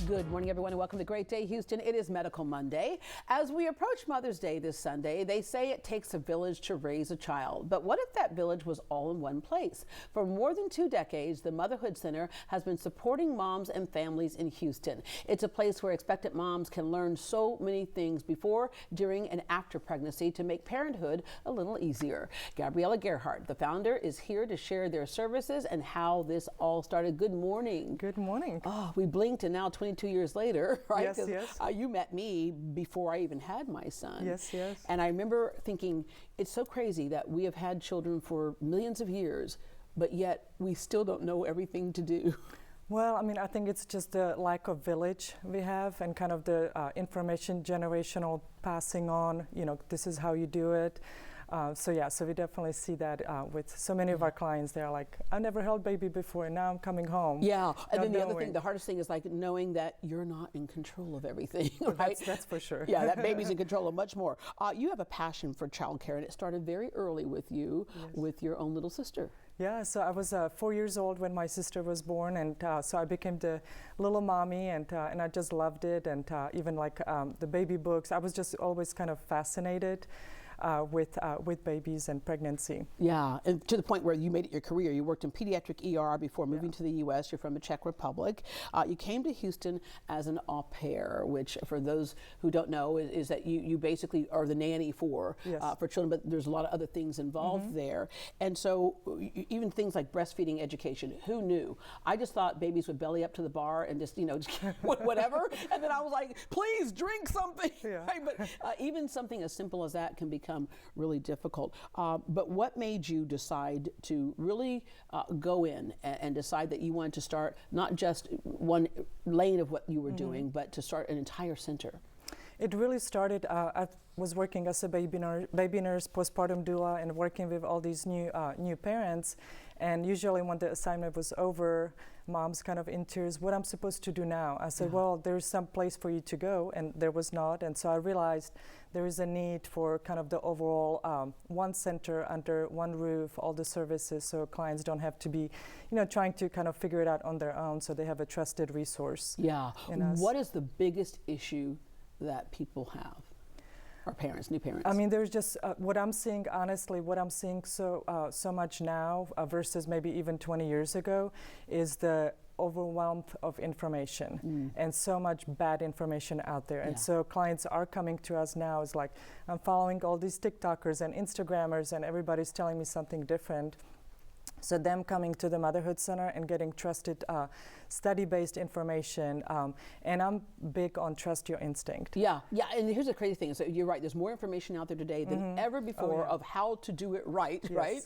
Good morning, everyone, and welcome to Great Day Houston. It is Medical Monday. As we approach Mother's Day this Sunday, they say it takes a village to raise a child. But what if that village was all in one place? For more than 2 decades, the Motherhood Center has been supporting moms and families in Houston. It's a place where expectant moms can learn so many things before, during, and after pregnancy to make parenthood a little easier. Gabriella Gerhardt, the founder, is here to share their services and how this all started. Good morning. Good morning. Oh, we blinked and now 22 years later, right? Yes, yes. You met me before I even had my son. Yes, yes. And I remember thinking, it's so crazy that we have had children for millions of years, but yet we still don't know everything to do. Well, I mean, I think it's just the lack of village we have and kind of the information generational passing on, you know, this is how you do it. So we definitely see that with so many of our clients. They're like, I never held baby before, and now I'm coming home. Yeah, and then the other thing, the hardest thing is like knowing that you're not in control of everything, right? That's for sure. Yeah, that baby's in control of much more. You have a passion for childcare, and it started very early with you, with your own little sister. Yeah, so I was 4 years old when my sister was born, and so I became the little mommy, and I just loved it, and even like the baby books, I was just always kind of fascinated with babies and pregnancy. Yeah, and to the point where you made it your career. You worked in pediatric ER before moving to the U.S. You're from the Czech Republic. You came to Houston as an au pair, which for those who don't know is that you basically are the nanny for children, but there's a lot of other things involved there. And so even things like breastfeeding education, who knew? I just thought babies would belly up to the bar and just, just whatever. And then I was like, please drink something. Yeah. Right? But even something as simple as that can become really difficult. But what made you decide to really go in and decide that you wanted to start not just one lane of what you were doing, but to start an entire center? It really started, I was working as a baby nurse, postpartum doula, and working with all these new parents. And usually when the assignment was over, mom's kind of in tears, what I'm supposed to do now? I said, well, there's some place for you to go, and there was not. And so I realized there is a need for kind of the overall one center under one roof, all the services, so clients don't have to be, trying to kind of figure it out on their own, so they have a trusted resource. Yeah. What is the biggest issue that people have, or parents, new parents? I mean, there's just what I'm seeing, honestly, so much now versus maybe even 20 years ago is the overwhelm of information and so much bad information out there. And so clients are coming to us now. It's like, I'm following all these TikTokers and Instagrammers and everybody's telling me something different. So them coming to the Motherhood Center and getting trusted study-based information, and I'm big on trust your instinct. Yeah, and here's the crazy thing, so you're right, there's more information out there today than ever before of how to do it right, right?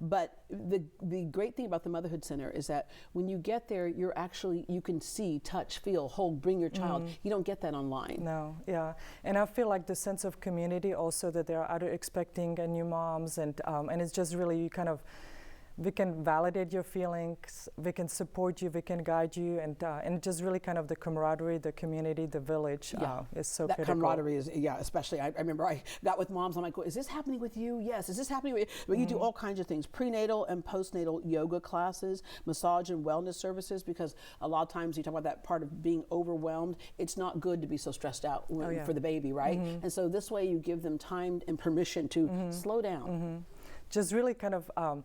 But the great thing about the Motherhood Center is that when you get there, you can see, touch, feel, hold, bring your child. You don't get that online. No, and I feel like the sense of community also, that there are other expecting and new moms, and it's just really we can validate your feelings, we can support you, we can guide you, and just really kind of the camaraderie, the community, the village is so critical. That camaraderie is, especially, I remember I got with moms, I'm like, is this happening with you? Yes, is this happening with you? But you do all kinds of things, prenatal and postnatal yoga classes, massage and wellness services, because a lot of times you talk about that part of being overwhelmed, it's not good to be so stressed out for the baby, right? And so this way you give them time and permission to slow down. Just really kind of,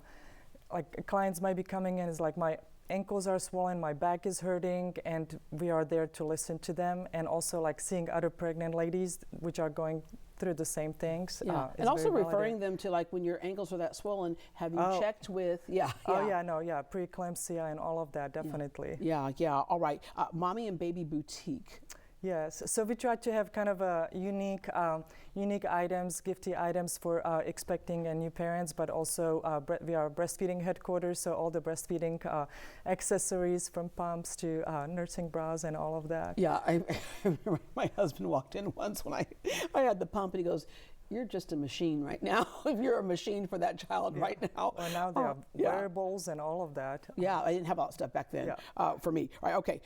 like clients might be coming in, is like, my ankles are swollen, my back is hurting, and we are there to listen to them, and also like seeing other pregnant ladies which are going through the same things. And also referring them to, like, when your ankles are that swollen, have you checked with, preeclampsia and all of that, definitely. All right. Mommy and Baby Boutique. Yes, so we try to have kind of a unique items, gifty items for expecting and new parents, but also we are breastfeeding headquarters, so all the breastfeeding accessories from pumps to nursing bras and all of that. Yeah, I remember my husband walked in once when I had the pump, and he goes, you're just a machine right now. You're a machine for that child right now. Well, now there are wearables and all of that. Yeah, I didn't have all that stuff back then for me. All right, okay.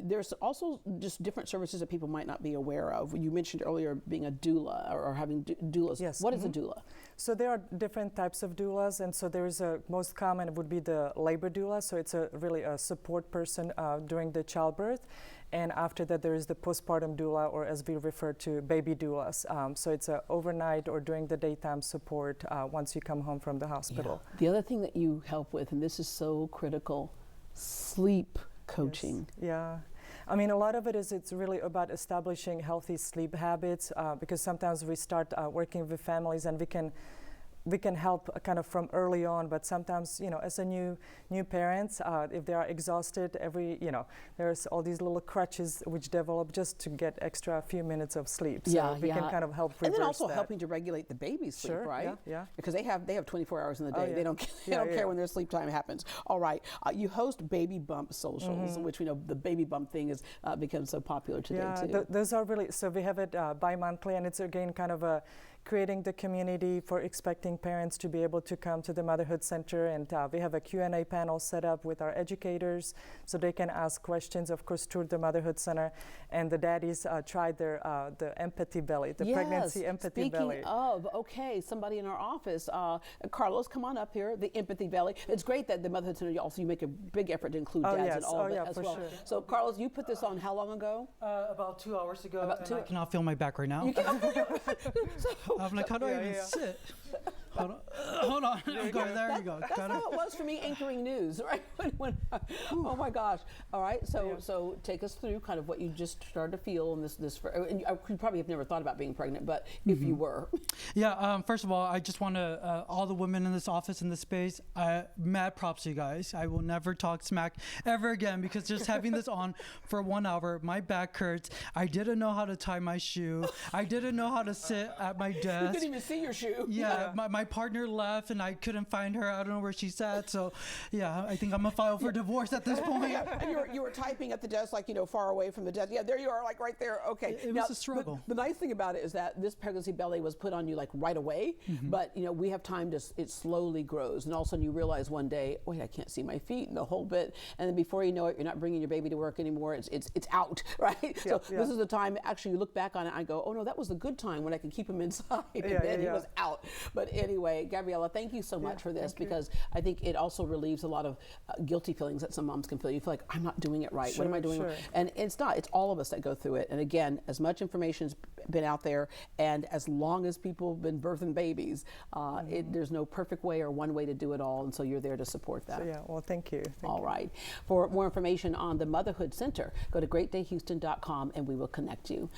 There's also just different services that people might not be aware of. You mentioned earlier being a doula or having doulas. Yes. What is a doula? So there are different types of doulas, and so there's most common would be the labor doula. So it's really a support person during the childbirth. And after that, there is the postpartum doula, or as we refer to, baby doulas. So it's a overnight or during the daytime support once you come home from the hospital. Yeah. The other thing that you help with, and this is so critical, sleep coaching. Yes. Yeah. I mean, a lot of it is, it's really about establishing healthy sleep habits, because sometimes we start working with families and we can help kind of from early on, but sometimes, you know, as a new parents, if they are exhausted, there's all these little crutches which develop just to get extra few minutes of sleep. So we can kind of help reverse that. And then also helping to regulate the baby's sleep, right? Yeah. Because they have 24 hours in the day. Oh, yeah. They don't care when their sleep time happens. All right. You host Baby Bump socials, which we know the Baby Bump thing has become so popular today too. Those are really, so we have it bi-monthly, and it's again kind of creating the community for expecting parents to be able to come to the Motherhood Center, and we have a Q&A panel set up with our educators so they can ask questions, of course, through the Motherhood Center. And the daddies tried their the empathy belly, the pregnancy empathy belly. Speaking of, okay, somebody in our office, Carlos, come on up here, the empathy belly. It's great that the Motherhood Center, you make a big effort to include dads in all of it as well. Sure. So Carlos, you put this on how long ago? About 2 hours ago. I cannot feel my back right now. You cannot feel your back. I'm like, how do I even sit? Hold on. I'm going, there you go. That's how it was for me anchoring news, right? Oh my gosh. All right. So take us through kind of what you just started to feel in this. And you probably have never thought about being pregnant, but if you were. Yeah. First of all, I just want to all the women in this office, in this space, mad props to you guys. I will never talk smack ever again, because just having this on for 1 hour, my back hurts. I didn't know how to tie my shoe. I didn't know how to sit at my desk. You couldn't even see your shoe. Yeah. My partner left and I couldn't find her. I don't know where she's at. So yeah, I think I'm gonna file for divorce at this point. And you were typing at the desk, like, far away from the desk. Yeah, there you are, like right there. Okay. It was a struggle. The nice thing about it is that this pregnancy belly was put on you like right away, but we have time to, it slowly grows. And all of a sudden you realize one day, wait, I can't see my feet and the whole bit. And then before you know it, you're not bringing your baby to work anymore. It's out, right? So this is the time, actually you look back on it and I go, oh no, that was the good time when I could keep him inside. And then he was out. But anyway, Gabriella, thank you so much for this, because I think it also relieves a lot of guilty feelings that some moms can feel. You feel like, I'm not doing it right. What am I doing? And it's not. It's all of us that go through it. And again, as much information's been out there, and as long as people have been birthing babies, there's no perfect way or one way to do it all. And so you're there to support that. So well, thank you. All right. For more information on the Motherhood Center, go to greatdayhouston.com and we will connect you.